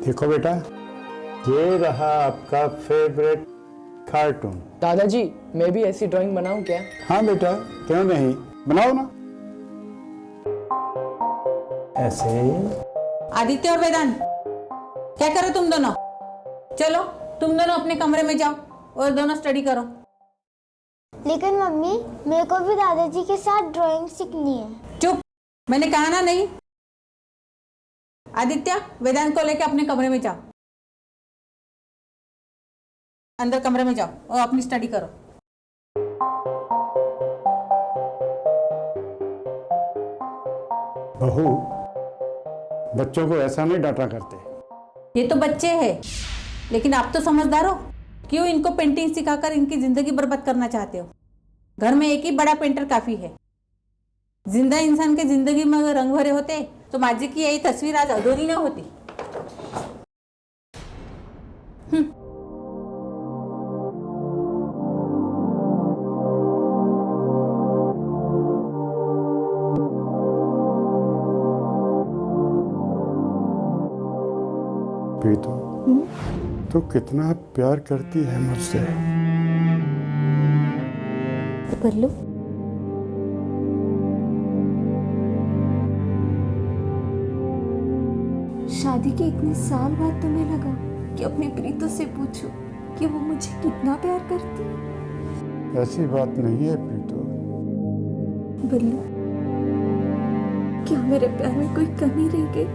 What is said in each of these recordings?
देखो बेटा, ये रहा आपका फेवरेट कार्टून। दादाजी, मैं भी ऐसी ड्राइंग बनाऊं क्या? हाँ बेटा, क्यों नहीं, बनाओ ना ऐसे। आदित्य और वेदांत, क्या करो तुम दोनों? चलो तुम दोनों अपने कमरे में जाओ और दोनों स्टडी करो। लेकिन मम्मी, मेरे को भी दादाजी के साथ ड्राइंग सीखनी है। चुप, मैंने कहा ना नहीं। आदित्य, वेदांत को लेकर अपने कमरे में जाओ, अंदर कमरे में जाओ और अपनी स्टडी करो। बहू, बच्चों को ऐसा नहीं डांटा करते। ये तो बच्चे हैं, लेकिन आप तो समझदार हो। क्यों इनको पेंटिंग सिखाकर इनकी जिंदगी बर्बाद करना चाहते हो? घर में एक ही बड़ा पेंटर काफी है। जिंदा इंसान के जिंदगी में अगर रंग भरे होते तो माझी की यही तस्वीर आज अधूरी ना होती। प्रीतो, तो कितना प्यार करती है मुझसे। बल्लू, शादी के इतने साल बाद तुम्हें लगा कि अपनी प्रीतो से पूछो कि वो मुझे कितना प्यार करती है। ऐसी बात नहीं है प्रीतो। बल्लू, क्या मेरे प्यार में कोई कमी रह गई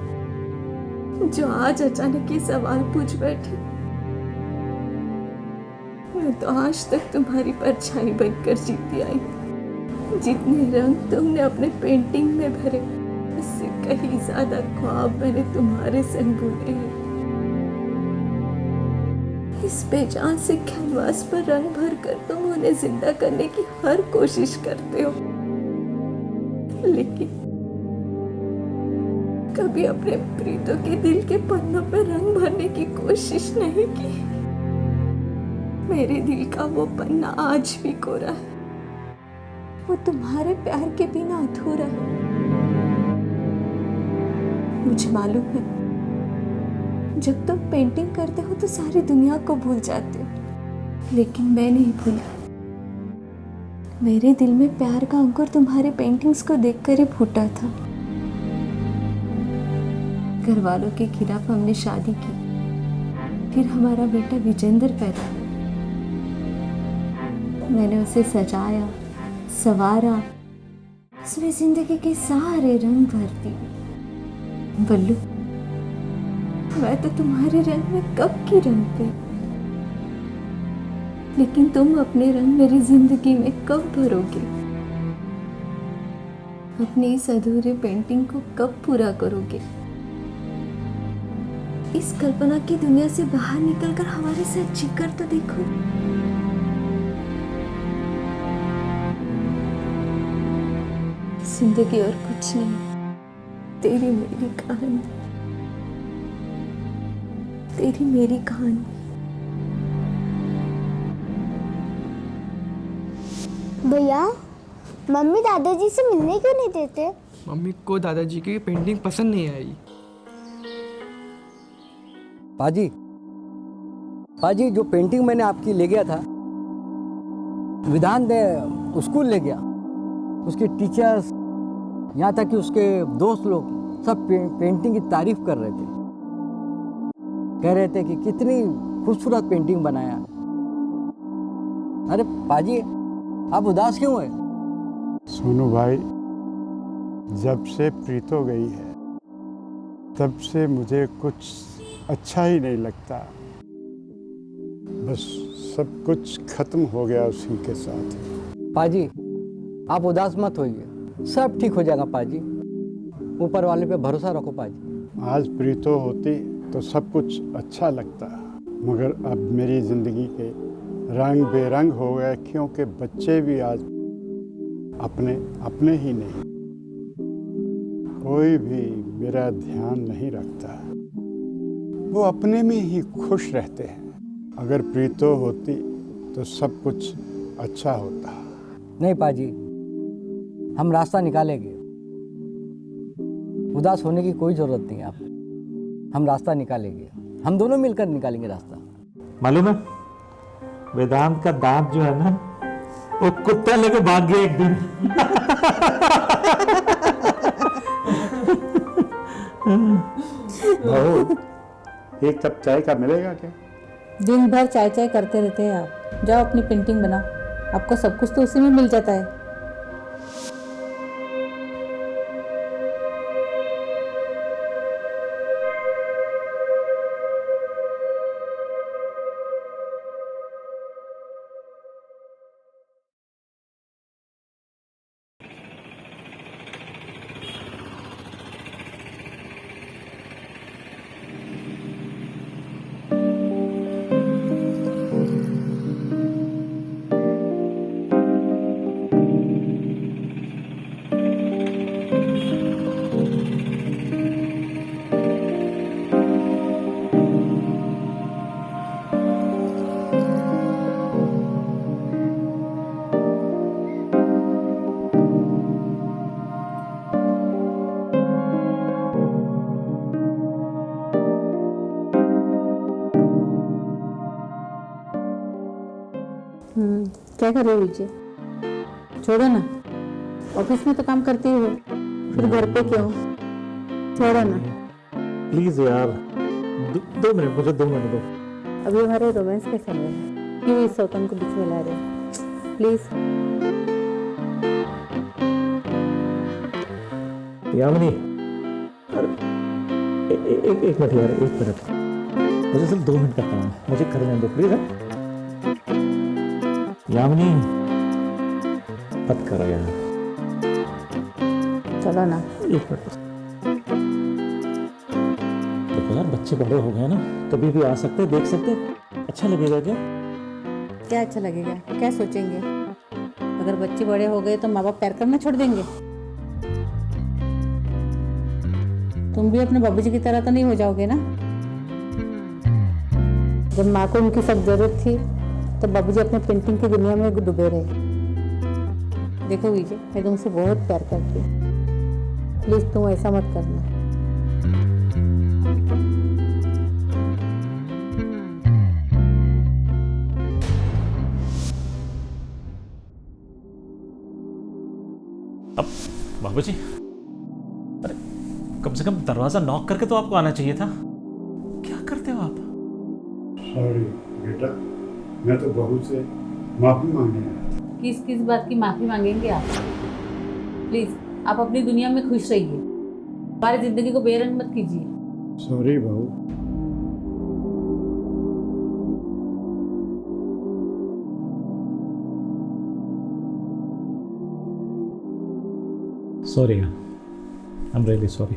जो आज अचानक ये सवाल पूछ बैठी? मैं तो आज तक तुम्हारी परछाई बनकर जीती आई। जितने रंग तुमने अपने पेंटिंग में भरे, उससे कहीं ज्यादा ख्वाब मैंने तुम्हारे संग बुने हैं। इस बेजान से कैनवास पर रंग भर कर तुम उन्हें जिंदा करने की हर कोशिश करते हो, लेकिन कभी अपने प्रीतो के दिल के पन्नों पर रंग भरने की कोशिश नहीं की। मेरे दिल का वो पन्ना आज भी कोरा है। वो तुम्हारे प्यार के बिना अधूरा है। मुझे मालूम है, जब तुम पेंटिंग करते हो तो सारी दुनिया को भूल जाते हो, लेकिन मैं नहीं भूला। मेरे दिल में प्यार का अंकुर तुम्हारे पेंटिंग्स को देखकर ही फूटा था। घर वालों के खिलाफ हमने शादी की, फिर हमारा बेटा विजेंद्र पैदा हुआ। मैंने उसे सजाया, संवारा, उसमें जिंदगी के सारे रंग भर दिए। बल्लू, मैं तो तुम्हारे रंग में कब की रंग पे, लेकिन तुम अपने रंग मेरी जिंदगी में कब भरोगे? अपनी इस अधूरे पेंटिंग को कब पूरा करोगे? इस कल्पना की दुनिया से बाहर निकलकर हमारे साथ जीकर तो देखो। जिंदगी और कुछ नहीं, तेरी मेरी कहानी, तेरी मेरी कहानी। भैया, मम्मी दादाजी से मिलने क्यों नहीं देते? मम्मी को दादाजी की पेंटिंग पसंद नहीं आई। पाजी, पाजी, जो पेंटिंग मैंने आपकी ले गया था, विधान ने स्कूल ले गया। उसके टीचर्स, यहाँ तक कि उसके दोस्त लोग सब पेंटिंग की तारीफ कर रहे थे। कह रहे थे कि कितनी खूबसूरत पेंटिंग बनाया। अरे पाजी, आप उदास क्यों हैं? सोनू भाई, जब से प्रीतो गई है तब से मुझे कुछ अच्छा ही नहीं लगता। बस सब कुछ खत्म हो गया उसी के साथ। पाजी, आप उदास मत होइए, सब ठीक हो जाएगा पाजी। ऊपर वाले पे भरोसा रखो पाजी। आज प्रीतो होती तो सब कुछ अच्छा लगता, मगर अब मेरी ज़िंदगी के रंग बेरंग हो गए, क्योंकि बच्चे भी आज अपने अपने ही नहीं। कोई भी मेरा ध्यान नहीं रखता, वो अपने में ही खुश रहते हैं। अगर प्रीतो होती तो सब कुछ अच्छा होता। नहीं पाजी, हम रास्ता निकालेंगे। उदास होने की कोई जरूरत नहीं है आपको। हम रास्ता निकालेंगे, हम दोनों मिलकर निकालेंगे रास्ता। मालूम है, वेदांत का दांत जो है ना, वो कुत्ता लेके भाग गया एक दिन। बहू, एक कप चाय का मिलेगा क्या? दिन भर चाय चाय करते रहते हैं आप। जाओ अपनी पेंटिंग बनाओ, आपको सब कुछ तो उसी में मिल जाता है। क्या कर रहे हो विजय? छोड़ो ना, ऑफिस में तो काम करते ही हो, फिर घर पे क्यों? छोड़ो ना। प्लीज यार, 2 मिनट, मुझे 2 मिनट दो। अभी हमारे रोमांस का समय है, क्यों इस सौतन को बीच में ला रहे हो? प्लीज। यामिनी, एक मिनट यार, 1 मिनट, मुझे सिर्फ 2 मिनट का काम है, मुझे करने दो प्लीज। है यामिनी, मत करो यार। चलो ना। 1 मिनट। देखो यार, बच्चे बड़े हो गए ना, कभी भी आ सकते, देख सकते, अच्छा लगेगा क्या? क्या अच्छा लगेगा? क्या सोचेंगे? अगर बच्चे बड़े हो गए तो माँ बाप प्यार करना छोड़ देंगे? तुम भी अपने बाबूजी की तरह तो नहीं हो जाओगे ना? जब माँ को उनकी सब जरूरत थी तो बाबूजी अपने पेंटिंग की दुनिया में डूबे रहे। देखो विजय, मैं तुमसे बहुत प्यार करती हूँ, प्लीज तुम ऐसा मत करना। अब बाबूजी, अरे कम से कम दरवाजा नॉक करके तो आपको आना चाहिए था। क्या करते हो आप? सॉरी बेटा, मैं तो बहू से माफी मांगने आया था। किस किस बात की माफी मांगेंगे आप? प्लीज आप अपनी दुनिया में खुश रहिए, हमारी जिंदगी को बेरंग मत कीजिए। सॉरी बहू। Sorry, I am really sorry.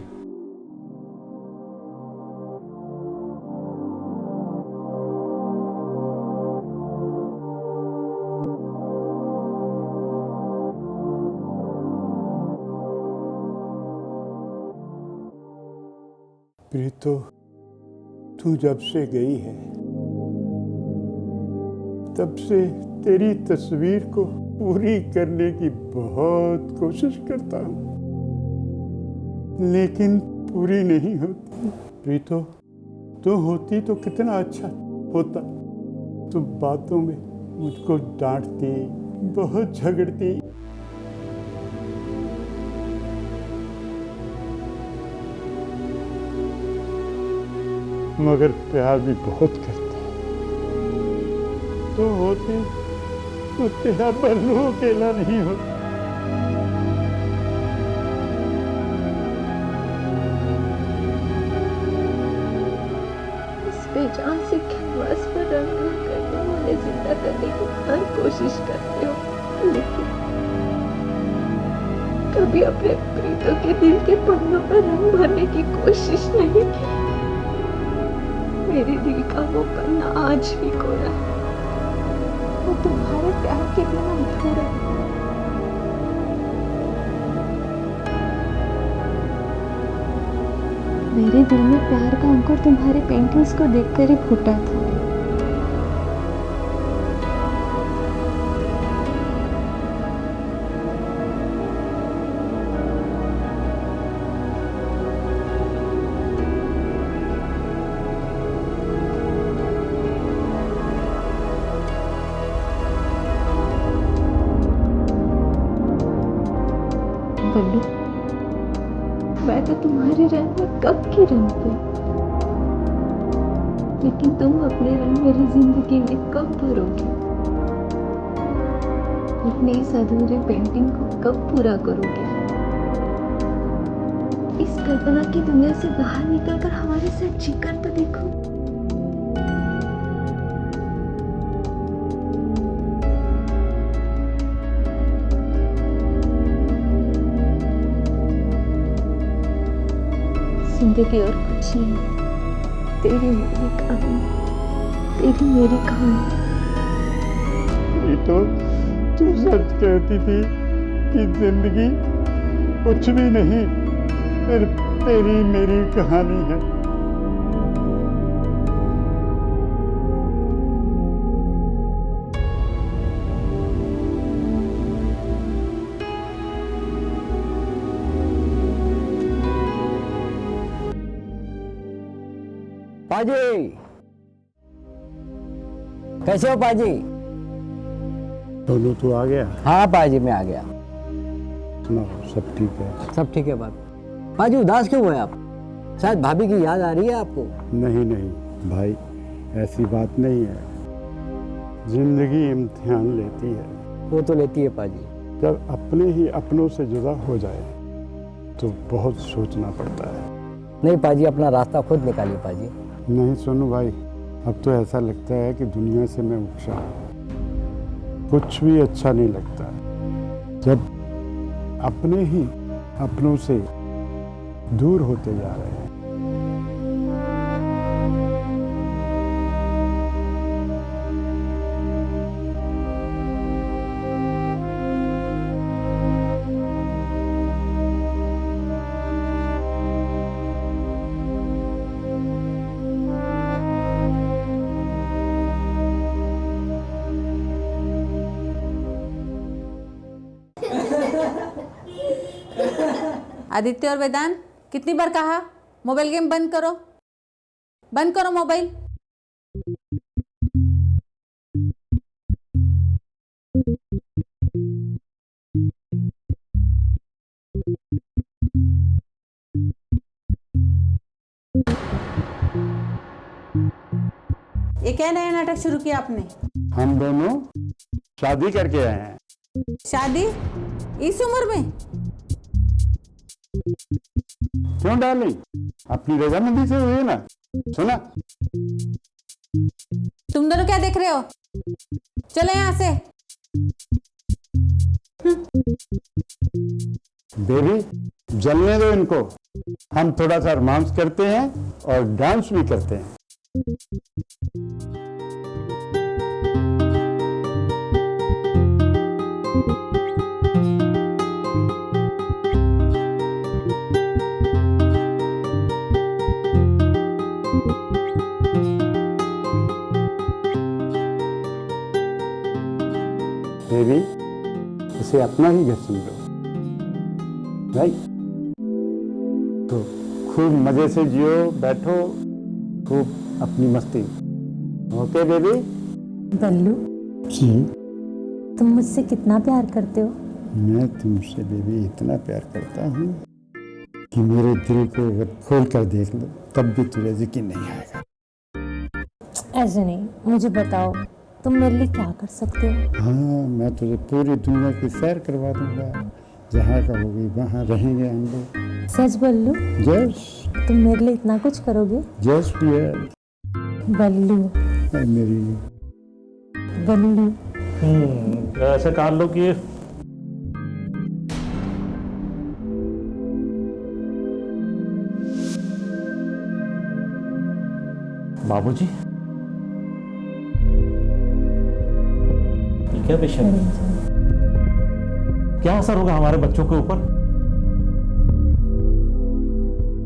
Preeto, तू जब से गई है तब से तेरी तस्वीर को पूरी करने की बहुत कोशिश करता हूँ, लेकिन पूरी नहीं होती। प्रीतो, तू होती तो कितना अच्छा होता। तू बातों में मुझको डांटती, बहुत झगड़ती, मगर प्यार भी बहुत करती। तो होती तो तेरा बल्लू अकेला नहीं होता। इस बेजान से कैनवास पर रंग करने वाले जिंदा करने की हर कोशिश करते हो, लेकिन कभी अपने प्रीतों के दिल के पन्नों पर रंग भरने की कोशिश नहीं की। मेरे दिल का वो पन्ना आज भी कोरा है, वो तुम्हारे प्यार के बिना अधूरा है। मेरे दिल में प्यार का अंकुर तुम्हारी पेंटिंग्स को देखकर ही फूटा था। मैं तो तुम्हारे रंग में कब की रंग थी, लेकिन तुम अपने रंग मेरी जिंदगी में कब भरोगे? अपनी इस अधूरी पेंटिंग को कब पूरा करोगे? इस कल्पना की दुनिया से बाहर निकलकर हमारे साथ जीकर तो देखो। जिंदगी और कुछ नहीं, तेरी मेरी कहानी, तेरी मेरी कहानी। ये तो तू सच कहती थी कि जिंदगी कुछ भी नहीं, सिर्फ तेरी मेरी कहानी है। पाजी, कैसे हो पाजी? दोनों तू आ गया? हाँ पाजी, मैं आ गया। सुनाओ, सब ठीक है? सब ठीक है पाजी, उदास क्यों हुए आप? शायद भाभी की याद आ रही है आपको। नहीं नहीं भाई, ऐसी बात नहीं है। जिंदगी इम्तिहान लेती है। वो तो लेती है पाजी। जब अपने ही अपनों से जुदा हो जाए तो बहुत सोचना पड़ता है। नहीं पाजी, अपना रास्ता खुद निकालिए पाजी। नहीं सोनू भाई, अब तो ऐसा लगता है कि दुनिया से मैं उपसा हूं। कुछ भी अच्छा नहीं लगता जब अपने ही अपनों से दूर होते जा रहे हैं। आदित्य और वेदांत, कितनी बार कहा मोबाइल गेम बंद करो, बंद करो मोबाइल। ये क्या नया नाटक शुरू किया आपने? हम दोनों शादी करके आए हैं। शादी इस उम्र में? क्यों डार्लिंग, अपनी रजामंदी से हुई है ना। सुना, तुम दोनों क्या देख रहे हो? चलो यहाँ से। बेबी, जलने दो इनको। हम थोड़ा सा रोमांस करते हैं और डांस भी करते हैं। बेबी, इसे अपना ही घर समझो, राइट? तो खूब मजे से जियो, बैठो, खूब अपनी मस्ती। Okay baby? बल्लू, जी? तुम मुझसे कितना प्यार करते हो? मैं तुमसे बेबी इतना प्यार करता हूँ कि मेरे दिल को अगर खोल कर देख लो तब भी तुझे यकीन नहीं आएगा। ऐसे नहीं, मुझे बताओ तुम मेरे लिए क्या कर सकते हो? हाँ, मैं तुझे पूरी दुनिया की सैर करवा दूंगा। जहाँ का होगी वहाँ रहेंगे हम लोग। सच बल्लू? यस। तुम मेरे लिए इतना कुछ करोगे? Yes dear. बल्लू, मेरी बल्लू। ऐसे कार लो कि बाबूजी, ये क्या विषय है? क्या असर होगा हमारे बच्चों के ऊपर?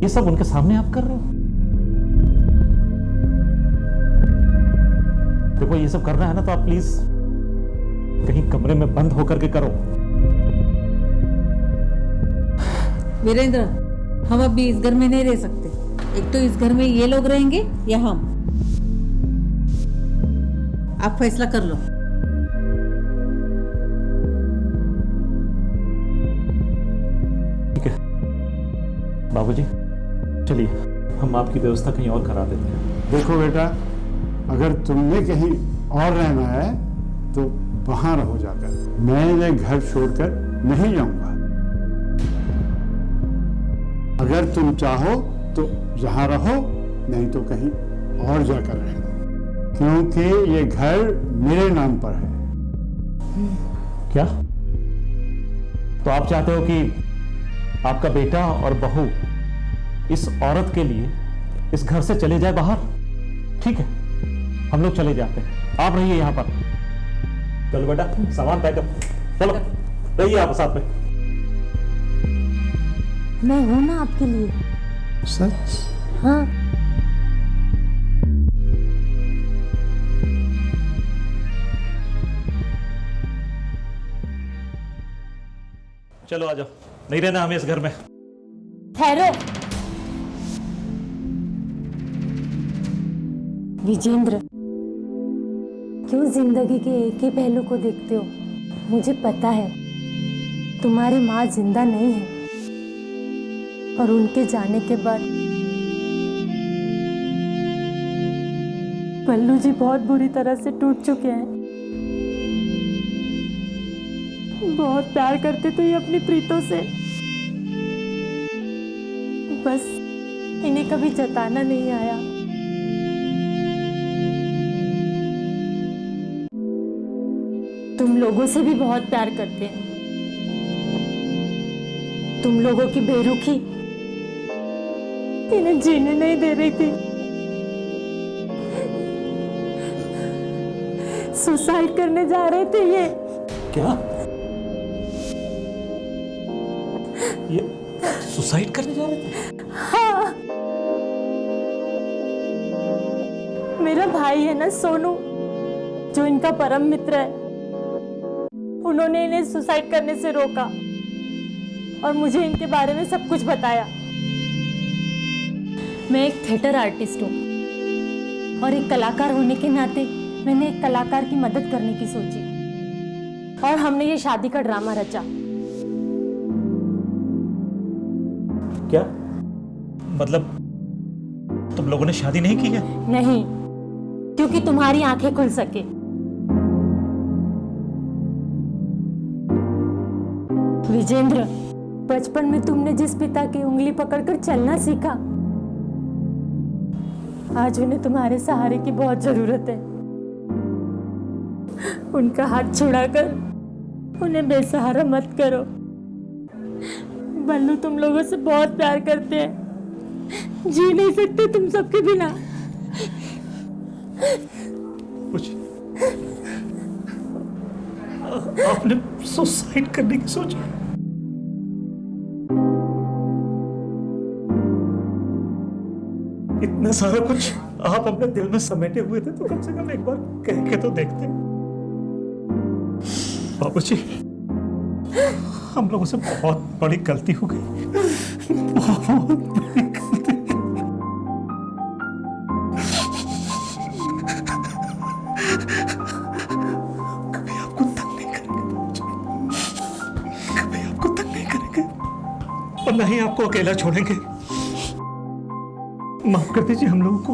ये सब उनके सामने आप कर रहे हो? देखो, ये सब करना है ना तो आप प्लीज कहीं कमरे में बंद होकर के करो। वीरेंद्र, हम अब भी इस घर में नहीं रह सकते। एक तो इस घर में ये लोग रहेंगे या हम। आप फैसला कर लो। बाबूजी चलिए हम आपकी व्यवस्था कहीं और करा देते हैं। देखो बेटा, अगर तुमने कहीं और रहना है तो वहां रहो जाकर, मैं ये घर छोड़कर नहीं जाऊंगा। अगर तुम चाहो तो यहाँ रहो, नहीं तो कहीं और जाकर रहना, क्योंकि ये घर मेरे नाम पर है। क्या? तो आप चाहते हो कि आपका बेटा और बहू इस औरत के लिए इस घर से चले जाए बाहर? ठीक है, हम लोग चले जाते हैं, आप रहिए यहाँ पर। चलो बेटा सामान पैक कर, चलो रहिए आप साथ में। मैं हूं ना आपके लिए। सच? हाँ। चलो आ जाओ, नहीं रहना हमें इस घर में। ठहरो विजेंद्र, क्यों जिंदगी के एक ही पहलू को देखते हो? मुझे पता है तुम्हारी माँ जिंदा नहीं है और उनके जाने के बाद पल्लू जी बहुत बुरी तरह से टूट चुके हैं। बहुत प्यार करते थे ये अपनी प्रीतों से, बस इन्हें कभी जताना नहीं आया। तुम लोगों से भी बहुत प्यार करते हैं। तुम लोगों की बेरुखी इन्हें जीने नहीं दे रही थी। सुसाइड करने जा रहे थे ये। क्या? ये सुसाइड करने जा रहे थे? हाँ, मेरा भाई है ना सोनू, जो इनका परम मित्र है, उन्होंने इन्हें सुसाइड करने से रोका और मुझे इनके बारे में सब कुछ बताया। मैं एक थिएटर आर्टिस्ट हूँ और एक कलाकार होने के नाते मैंने एक कलाकार की मदद करने की सोची और हमने ये शादी का ड्रामा रचा। क्या मतलब तुम लोगों ने शादी नहीं की है? नहीं, क्योंकि तुम्हारी आंखें खुल सके। विजेंद्र, बचपन में तुमने जिस पिता की उंगली पकड़कर चलना सीखा, आज उन्हें तुम्हारे सहारे की बहुत जरूरत है। उनका हाथ छुड़ाकर उन्हें बेसहारा मत करो। बल्लू तुम लोगों से बहुत प्यार करते हैं, जी नहीं सकते तुम सबके बिना। कुछ आपने सुसाइड करने की सोची? इतना सारा कुछ आप अपने दिल में समेटे हुए थे तो कम से कम एक बार कह के तो देखते। बाबूजी, हम लोगों से बहुत बड़ी गलती हो गई, बहुत बड़ी गलती। कभी आपको तंग नहीं करेंगे, कभी आपको तंग नहीं करेंगे और ना ही आपको अकेला छोड़ेंगे। माफ कर दीजिए हम लोगों को।